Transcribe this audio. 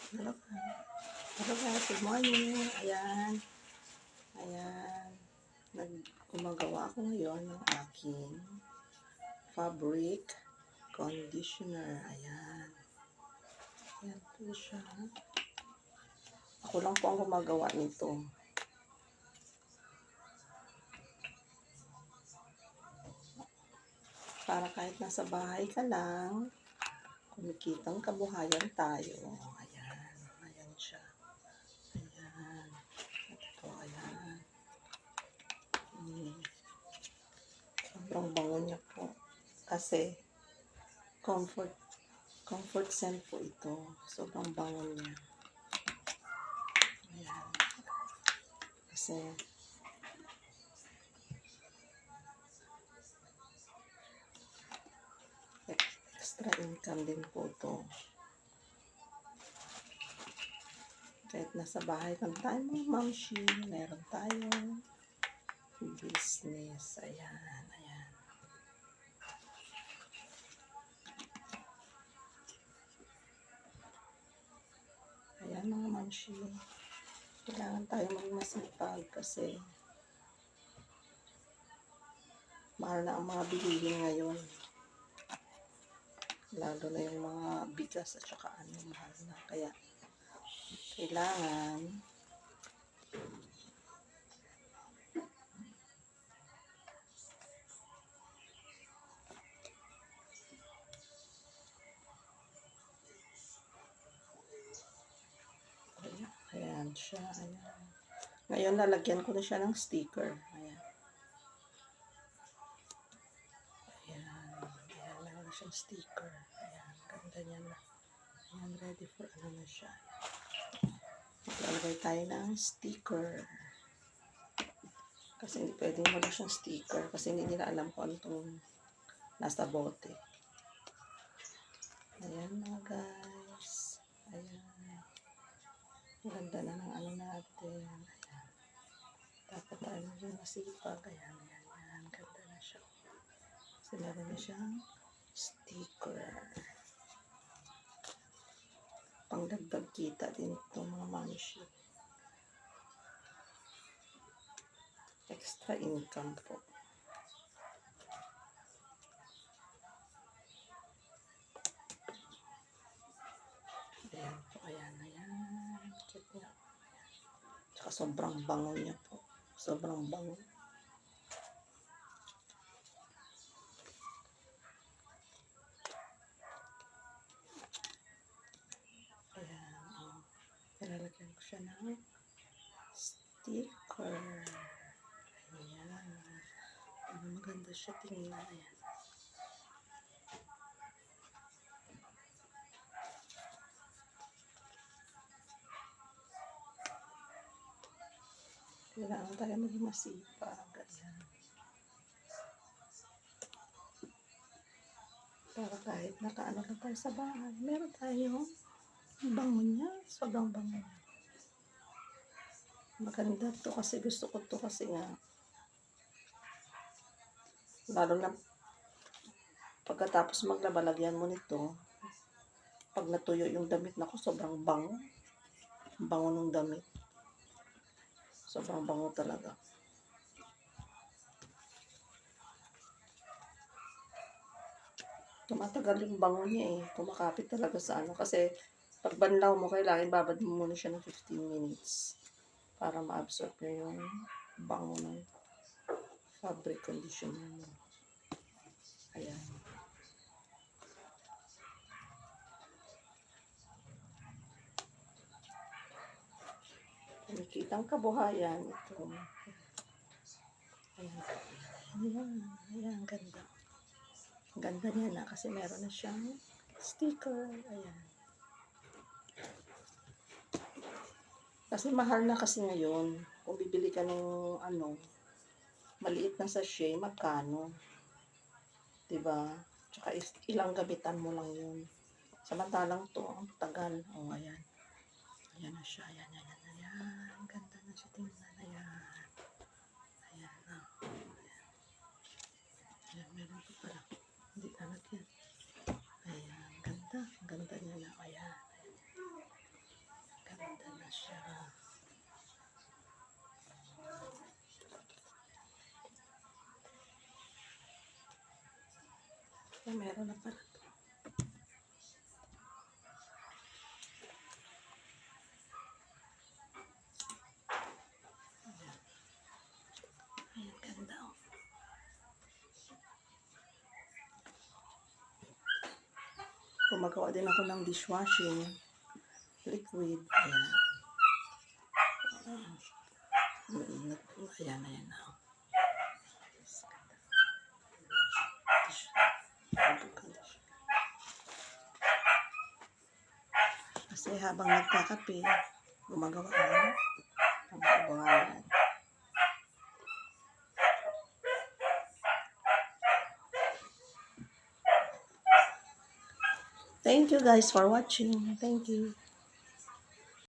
Hello, hello guys, good morning. Ayan, ayan. Gumagawa ako ngayon ng aking fabric conditioner. Ayan. Ayan po siya. Ako lang po ang gumagawa nito. Para kahit nasa bahay ka lang, kumikitang kabuhayan tayo. Ayan, ayan siya. Ayan. Ito, ayan. Sobrang bango niya po. Kasi, comfort scent po ito. Sobrang bango niya. Ayan. Kasi, extra income din po ito. Kahit nasa bahay lang tayo mga mamshi, meron tayong business. Ayan, ayan. Ayan mga mamshi. Kailangan tayo maging masipag kasi mahal na ang mga bilihin ngayon. Lalo na yung mga bigas at saka mahal na. Kaya kailangan ayan siya. Ayan. Ngayon lalagyan ko na siya ng sticker. Ayan. Ayan. Ayan. Meron na siyang sticker. Ayan. Ganda niya na. Ayan. Ready for ano na siya. Lalagay tayo ng sticker. Kasi hindi pwedeng wala siyang sticker. Kasi hindi nila alam kung ano itong nasa bote. Ayan mga guys. Ayan. Ganda na ng ano natin. Ayan. Dapat tayo maging masipag. Ayan, ayan, ayan. Ganda na siya. Kasi meron na siyang sticker. Pangdagdag kita din itong mga mamshi. Extra income po. Ayan po, ayan, ayan. Cute niya. Tsaka sobrang bango niya po. Sobrang bango. Nilalagyan ko siya ng sticker. Ayan. Maganda siya tingnan. Ayan. Kailangan tayo maging masipag. Ayan. Para kahit nakaano lang tayo sa bahay, meron tayong bango niya. Sobrang bango. Maganda to kasi gusto ko to kasi nga lalo na pagkatapos maglaba, lagyan mo nito. Pag natuyo yung damit na ko, sobrang bango. Bango ng damit. Sobrang bango talaga. Tumatagal yung bango niya eh. Kumakapit talaga sa ano. Kasi pag banlaw mo, kailangan babad mo muna siya ng 15 minutes para ma-absorb niya yung bango ng fabric conditioner mo. Ayan. Nakikitang kabuhayan ito. Ayan. Ayan. Ayan. Ganda. Ganda niya na kasi meron na siyang sticker. Ayan. Kasi mahal na kasi ngayon. Kung bibili ka ng maliit na sachet, magkano? Diba? Tsaka ilang gamitan mo lang yun. Samantalang to, ang tagal. O, ayan. Ayan na siya. Ayan, ayan, ayan. Ganda na siya tingnan. Ayan. Ayan na. Ayan. Ayan, meron pa pala. Hindi talag yan. Ayan, ganda. Ganda niya na. Ayan. siya. Ay, meron na pala to. Ay, ang ganda. Oh. Gumagawa din ako ng dishwashing liquid. Ayan. Ayan, ayan na. Kasi habang nagkakape, gumagawa ako ng kabuhayan. Thank you guys for watching. Thank you.